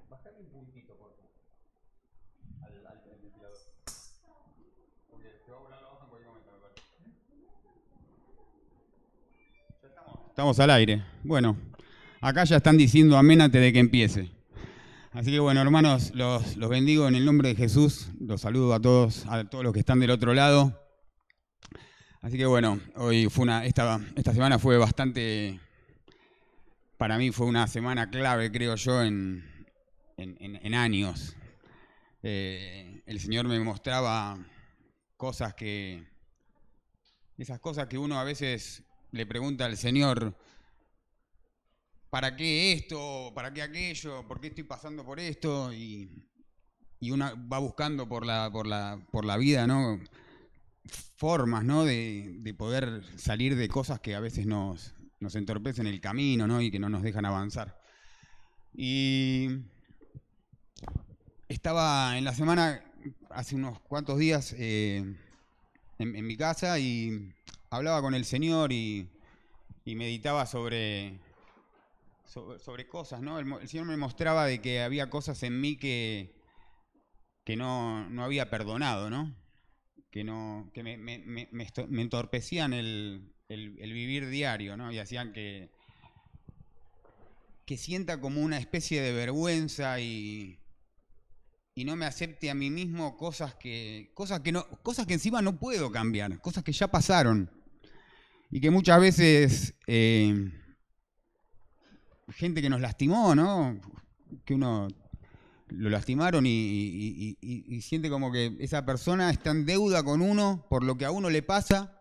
Bajale un puntito, por favor, al ventilador. Porque se va a volar la hoja en cualquier momento, me parece. Ya estamos al aire. Bueno, acá ya están diciendo amén antes de que empiece. Así que bueno, hermanos, los bendigo en el nombre de Jesús. Los saludo a todos los que están del otro lado. Así que bueno, hoy fue esta semana fue bastante, para mí fue una semana clave, creo yo, en años. El Señor me mostraba esas cosas que uno a veces le pregunta al Señor, ¿para qué esto? ¿Para qué aquello? ¿Por qué estoy pasando por esto? Y uno va buscando por la vida, ¿no? Formas, ¿no? de poder salir de cosas que a veces nos entorpecen el camino, ¿no? Y que no nos dejan avanzar. Y estaba en la semana, hace unos cuantos días, en mi casa y hablaba con el Señor y meditaba sobre cosas, ¿no? El Señor me mostraba de que había cosas en mí que no había perdonado, ¿no? Que me entorpecían el vivir diario, ¿no? Y hacían que sienta como una especie de vergüenza y no me acepte a mí mismo cosas que encima no puedo cambiar, cosas que ya pasaron y que muchas veces gente que nos lastimó, ¿no? Que uno lo lastimaron y siente como que esa persona está en deuda con uno por lo que a uno le pasa.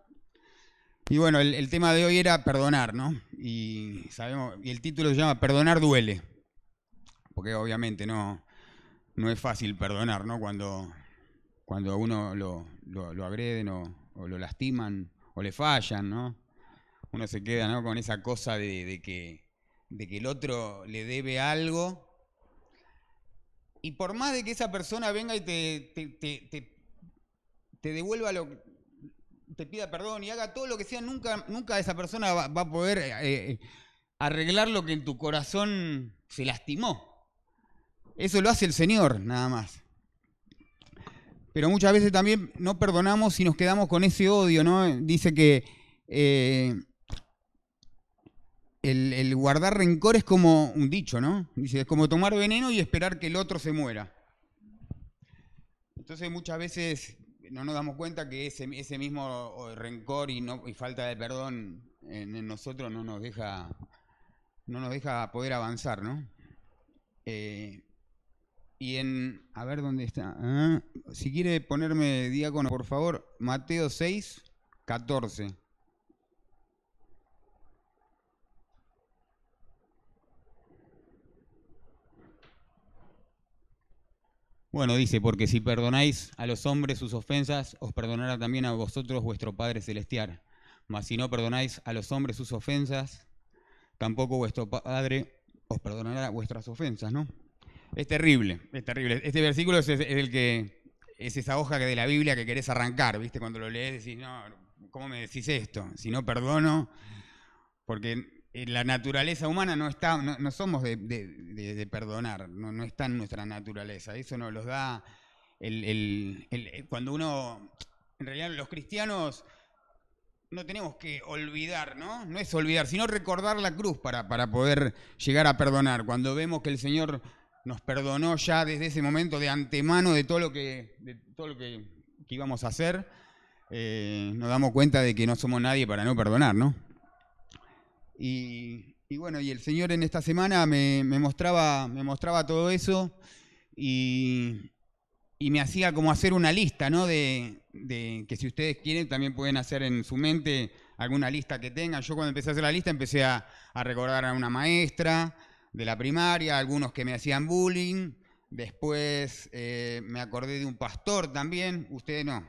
Y bueno, el tema de hoy era perdonar, ¿no? Y el título se llama Perdonar duele, porque obviamente no es fácil perdonar, ¿no? Cuando a uno lo agreden o lo lastiman o le fallan, ¿no? Uno se queda, ¿no? Con esa cosa de que el otro le debe algo. Y por más de que esa persona venga y te devuelva te pida perdón y haga todo lo que sea, nunca esa persona va a poder arreglar lo que en tu corazón se lastimó. Eso lo hace el Señor, nada más. Pero muchas veces también no perdonamos y nos quedamos con ese odio, ¿no? Dice que el guardar rencor es como un dicho, ¿no? Dice, es como tomar veneno y esperar que el otro se muera. Entonces muchas veces no nos damos cuenta que ese mismo rencor y falta de perdón en nosotros no nos deja poder avanzar, ¿no? Y a ver dónde está. Si quiere ponerme diácono, por favor, Mateo 6, 14. Bueno, dice, porque si perdonáis a los hombres sus ofensas, os perdonará también a vosotros vuestro Padre Celestial. Mas si no perdonáis a los hombres sus ofensas, tampoco vuestro Padre os perdonará vuestras ofensas, ¿no? Es terrible, es terrible. Este versículo es esa hoja de la Biblia que querés arrancar, ¿viste? Cuando lo lees decís, no, ¿cómo me decís esto? Si no perdono, porque la naturaleza humana no somos de perdonar, no está en nuestra naturaleza. Eso nos lo da cuando uno, en realidad los cristianos no tenemos que olvidar, ¿no? No es olvidar, sino recordar la cruz para poder llegar a perdonar. Cuando vemos que el Señor nos perdonó ya desde ese momento de antemano de todo lo que íbamos a hacer, nos damos cuenta de que no somos nadie para no perdonar, ¿no? Y bueno, y el Señor en esta semana me mostraba todo eso y me hacía como hacer una lista, ¿no? De que si ustedes quieren también pueden hacer en su mente alguna lista que tengan. Yo cuando empecé a hacer la lista empecé a recordar a una maestra de la primaria, algunos que me hacían bullying. Después me acordé de un pastor también. Ustedes no.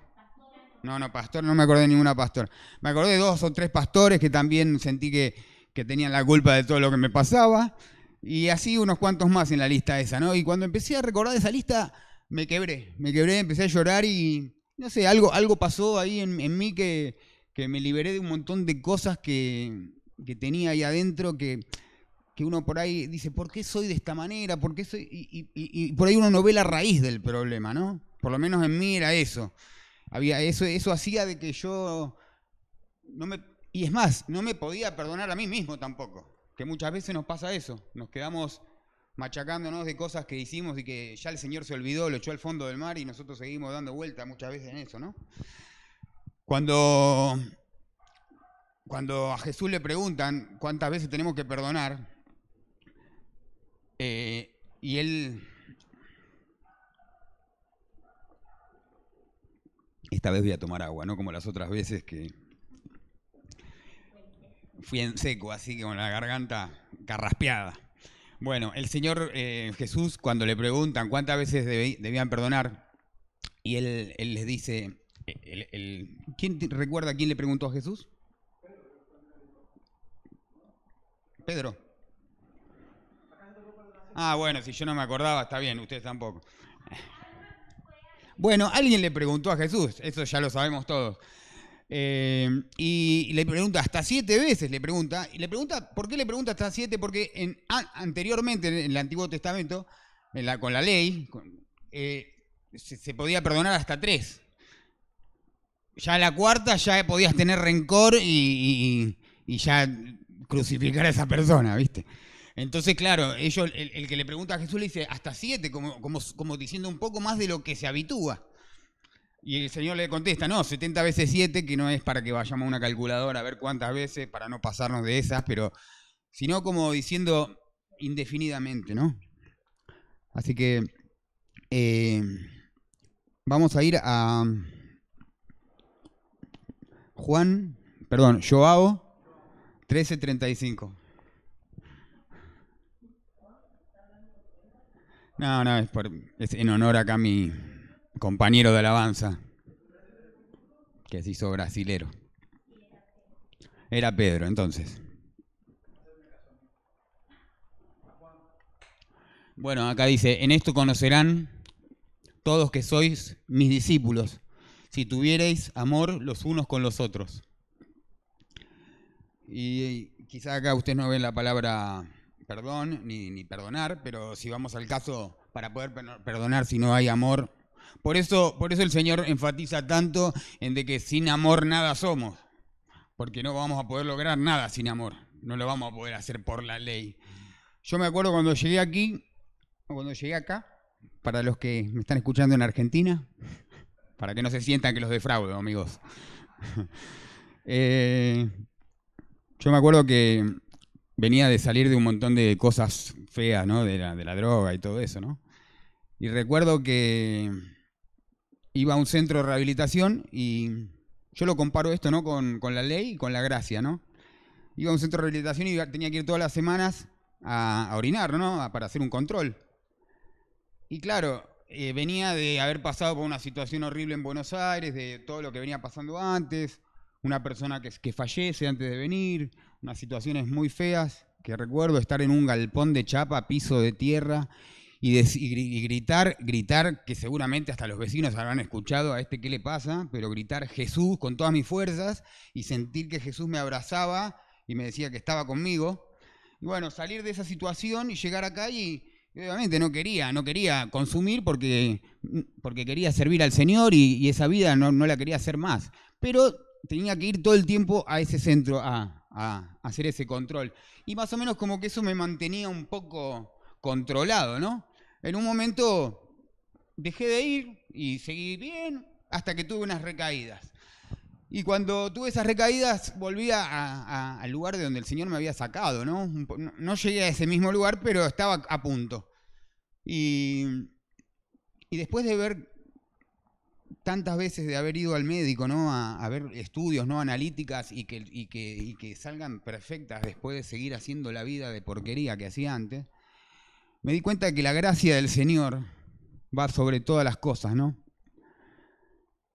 No, pastor, no me acordé de ninguna pastor. Me acordé de 2 o 3 pastores que también sentí que tenían la culpa de todo lo que me pasaba. Y así unos cuantos más en la lista esa, ¿no? Y cuando empecé a recordar esa lista, me quebré, empecé a llorar y, no sé, algo pasó ahí en mí que me liberé de un montón de cosas que tenía ahí adentro que que uno por ahí dice, ¿por qué soy de esta manera? ¿Por qué soy? Y por ahí uno no ve la raíz del problema, ¿no? Por lo menos en mí era eso. Eso hacía de que yo y es más, no me podía perdonar a mí mismo tampoco, que muchas veces nos pasa eso, nos quedamos machacándonos de cosas que hicimos y que ya el Señor se olvidó, lo echó al fondo del mar y nosotros seguimos dando vueltas muchas veces en eso, ¿no? Cuando a Jesús le preguntan cuántas veces tenemos que perdonar, y él, esta vez voy a tomar agua, no como las otras veces que fui en seco, así que con la garganta carraspeada. Bueno, el Señor Jesús, cuando le preguntan cuántas veces debían perdonar, y él les dice, ¿quién recuerda quién le preguntó a Jesús? Pedro. Ah, bueno, si yo no me acordaba, está bien, ustedes tampoco. Bueno, alguien le preguntó a Jesús, eso ya lo sabemos todos. Y le pregunta hasta 7 veces, le pregunta, ¿por qué le pregunta hasta 7? Porque anteriormente en el Antiguo Testamento, con la ley, se podía perdonar hasta 3. Ya a la cuarta ya podías tener rencor y ya crucificar a esa persona, ¿viste? Entonces, claro, el que le pregunta a Jesús le dice hasta 7, como diciendo un poco más de lo que se habitúa. Y el Señor le contesta, no, 70 veces 7, que no es para que vayamos a una calculadora a ver cuántas veces, para no pasarnos de esas, pero sino como diciendo indefinidamente, ¿no? Así que vamos a ir a Joao 13:35. No, es en honor acá a mi compañero de alabanza, que se hizo brasilero. Era Pedro, entonces. Bueno, acá dice, en esto conocerán todos que sois mis discípulos, si tuvierais amor los unos con los otros. Y quizá acá ustedes no ven la palabra perdón ni perdonar, pero si vamos al caso, para poder perdonar si no hay amor. Por eso el Señor enfatiza tanto en de que sin amor nada somos, porque no vamos a poder lograr nada sin amor, no lo vamos a poder hacer por la ley. Yo me acuerdo cuando llegué acá, para los que me están escuchando en Argentina, para que no se sientan que los defraudo, amigos. Yo me acuerdo que venía de salir de un montón de cosas feas, ¿no? De la droga y todo eso, ¿no? Y recuerdo que iba a un centro de rehabilitación y yo lo comparo esto, ¿no? Con la ley y con la gracia, ¿no? Iba a un centro de rehabilitación y tenía que ir todas las semanas a orinar, ¿no? Para hacer un control. Y claro, venía de haber pasado por una situación horrible en Buenos Aires, de todo lo que venía pasando antes, una persona que fallece antes de venir, unas situaciones muy feas, que recuerdo estar en un galpón de chapa, piso de tierra, y gritar, que seguramente hasta los vecinos habrán escuchado a ¿qué le pasa? Pero gritar Jesús con todas mis fuerzas y sentir que Jesús me abrazaba y me decía que estaba conmigo. Y bueno, salir de esa situación y llegar acá y obviamente no quería consumir porque quería servir al Señor y esa vida no la quería hacer más. Pero tenía que ir todo el tiempo a ese centro a hacer ese control. Y más o menos como que eso me mantenía un poco controlado, ¿no? En un momento dejé de ir y seguí bien hasta que tuve unas recaídas. Y cuando tuve esas recaídas volví al lugar de donde el Señor me había sacado, ¿no? No llegué a ese mismo lugar, pero estaba a punto. Y después de ver tantas veces de haber ido al médico, ¿no? A ver estudios, ¿no? Analíticas y que salgan perfectas después de seguir haciendo la vida de porquería que hacía antes, me di cuenta de que la gracia del Señor va sobre todas las cosas, ¿no?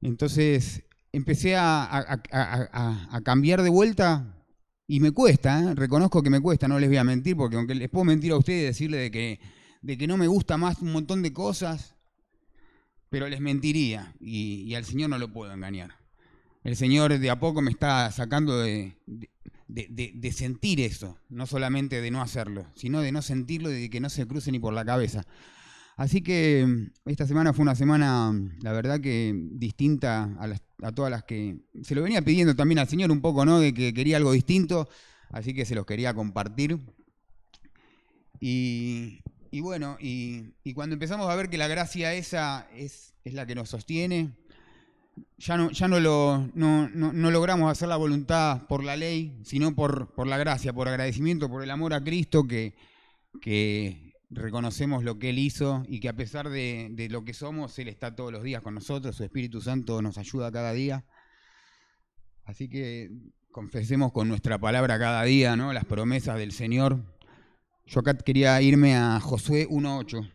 Entonces empecé a cambiar de vuelta y me cuesta, reconozco que me cuesta, no les voy a mentir, porque aunque les puedo mentir a ustedes y decirle de que no me gusta más un montón de cosas, pero les mentiría y al Señor no lo puedo engañar. el Señor de a poco me está sacando de sentir eso, no solamente de no hacerlo, sino de no sentirlo y de que no se cruce ni por la cabeza. Así que esta semana fue una semana, la verdad que distinta a todas las que... Se lo venía pidiendo también al Señor un poco, ¿no? De que quería algo distinto, así que se los quería compartir. Y bueno, y cuando empezamos a ver que la gracia esa es la que nos sostiene, ya no logramos hacer la voluntad por la ley, sino por la gracia, por agradecimiento, por el amor a Cristo, que reconocemos lo que Él hizo y que a pesar de lo que somos, Él está todos los días con nosotros, su Espíritu Santo nos ayuda cada día. Así que confesemos con nuestra palabra cada día, ¿no? Las promesas del Señor. Yo acá quería irme a Josué 1:8.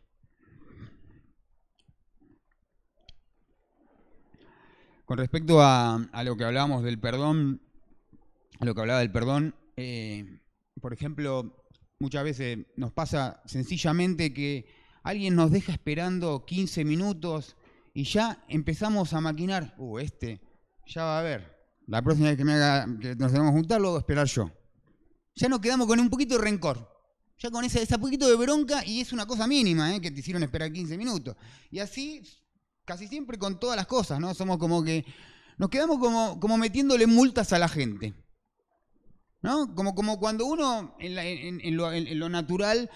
Con respecto a lo que hablábamos del perdón, a lo que hablaba del perdón, por ejemplo, muchas veces nos pasa sencillamente que alguien nos deja esperando 15 minutos y ya empezamos a maquinar, ya va a ver, la próxima vez que nos vamos a juntar, lo voy a esperar yo. Ya nos quedamos con un poquito de rencor, ya con ese poquito de bronca, y es una cosa mínima, que te hicieron esperar 15 minutos. Y así, casi siempre con todas las cosas, ¿no? Somos como que nos quedamos como metiéndole multas a la gente, ¿no? Como cuando uno en lo natural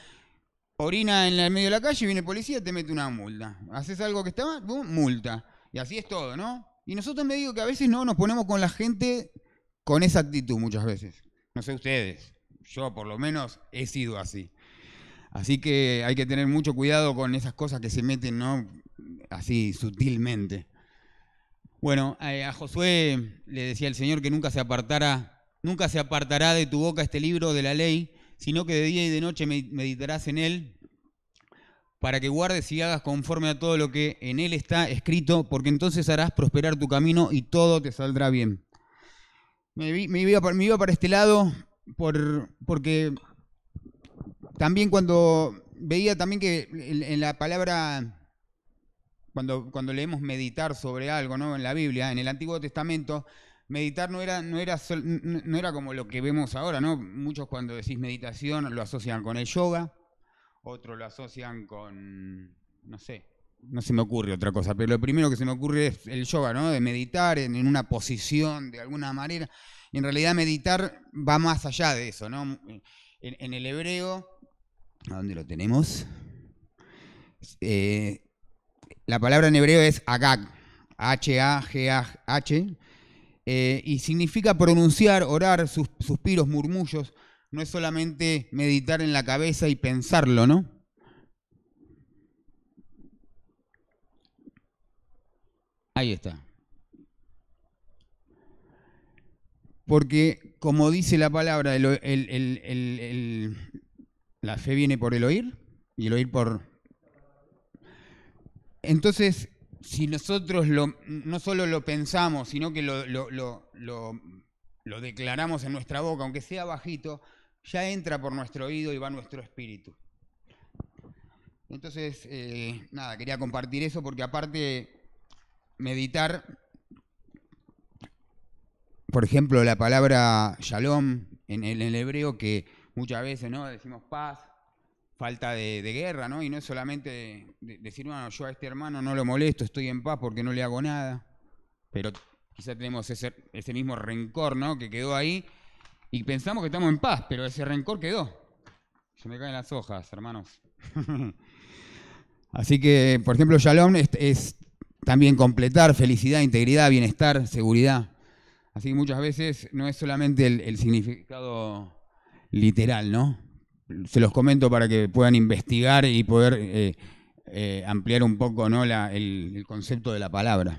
orina en el medio de la calle y viene el policía y te mete una multa. Haces algo que está mal, ¡pum!, multa. Y así es todo, ¿no? Y nosotros me digo que a veces no nos ponemos con la gente con esa actitud muchas veces. No sé ustedes, yo por lo menos he sido así. Así que hay que tener mucho cuidado con esas cosas que se meten, ¿no? Así sutilmente. Bueno, a Josué le decía el Señor que nunca se apartará de tu boca este libro de la ley, sino que de día y de noche meditarás en él, para que guardes y hagas conforme a todo lo que en él está escrito, porque entonces harás prosperar tu camino y todo te saldrá bien. Me iba para este lado porque también cuando veía también que en la palabra... Cuando leemos meditar sobre algo, ¿no? En la Biblia, en el Antiguo Testamento, meditar no era como lo que vemos ahora, ¿no? Muchos cuando decís meditación lo asocian con el yoga, otros lo asocian con, no sé, no se me ocurre otra cosa, pero lo primero que se me ocurre es el yoga, ¿no? De meditar en una posición de alguna manera. Y en realidad meditar va más allá de eso, ¿no? En el hebreo, ¿a dónde lo tenemos? La palabra en hebreo es agag, H-A-G-A-H, y significa pronunciar, orar, suspiros, murmullos. No es solamente meditar en la cabeza y pensarlo, ¿no? Ahí está. Porque, como dice la palabra, la fe viene por el oír y el oír por... Entonces, si nosotros no solo lo pensamos, sino que lo declaramos en nuestra boca, aunque sea bajito, ya entra por nuestro oído y va a nuestro espíritu. Entonces, quería compartir eso porque aparte meditar, por ejemplo, la palabra shalom en el hebreo, que muchas veces, ¿no?, decimos paz, falta de guerra, ¿no? Y no es solamente decir, bueno, yo a este hermano no lo molesto, estoy en paz porque no le hago nada, pero quizá tenemos ese mismo rencor, ¿no?, que quedó ahí y pensamos que estamos en paz, pero ese rencor quedó. Se me caen las hojas, hermanos. Así que, por ejemplo, shalom es también completar, felicidad, integridad, bienestar, seguridad. Así que muchas veces no es solamente el significado literal, ¿no? Se los comento para que puedan investigar y poder ampliar un poco, ¿no?, el concepto de la palabra.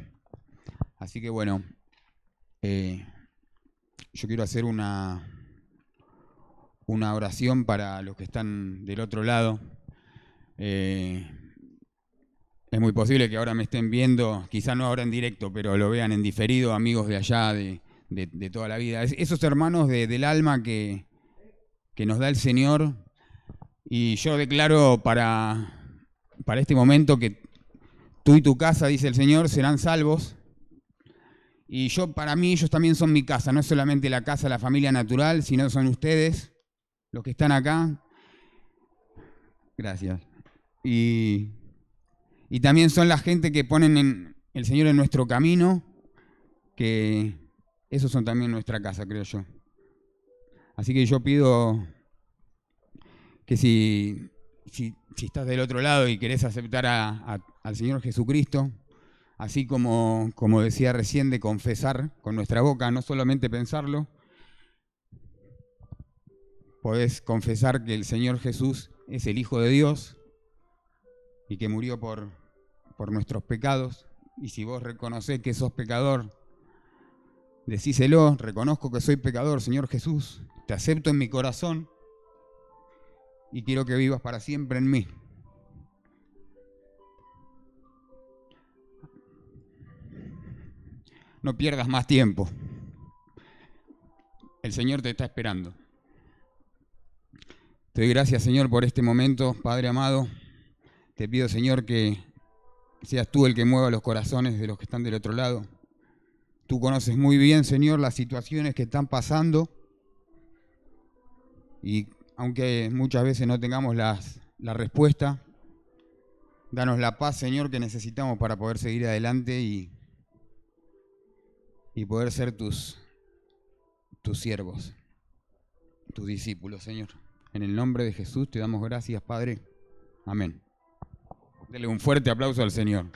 Así que bueno, yo quiero hacer una oración para los que están del otro lado. Es muy posible que ahora me estén viendo, quizá no ahora en directo, pero lo vean en diferido, amigos de allá, de toda la vida. Esos hermanos del alma que nos da el Señor, y yo declaro para este momento que tú y tu casa, dice el Señor, serán salvos, Y para mí, ellos también son mi casa. No es solamente la casa de la familia natural, sino son ustedes, los que están acá. Gracias. Y también son la gente que ponen el Señor en nuestro camino, que esos son también nuestra casa, creo yo. Así que yo pido que si estás del otro lado y querés aceptar al Señor Jesucristo, así como decía recién, de confesar con nuestra boca, no solamente pensarlo, podés confesar que el Señor Jesús es el Hijo de Dios y que murió por nuestros pecados. Y si vos reconocés que sos pecador, decíselo: reconozco que soy pecador, Señor Jesús, te acepto en mi corazón y quiero que vivas para siempre en mí. No pierdas más tiempo. El Señor te está esperando. Te doy gracias, Señor, por este momento, Padre amado. Te pido, Señor, que seas tú el que mueva los corazones de los que están del otro lado. Tú conoces muy bien, Señor, las situaciones que están pasando. Y aunque muchas veces no tengamos la respuesta, danos la paz, Señor, que necesitamos para poder seguir adelante y poder ser tus siervos, tus discípulos, Señor. En el nombre de Jesús te damos gracias, Padre. Amén. Dele un fuerte aplauso al Señor.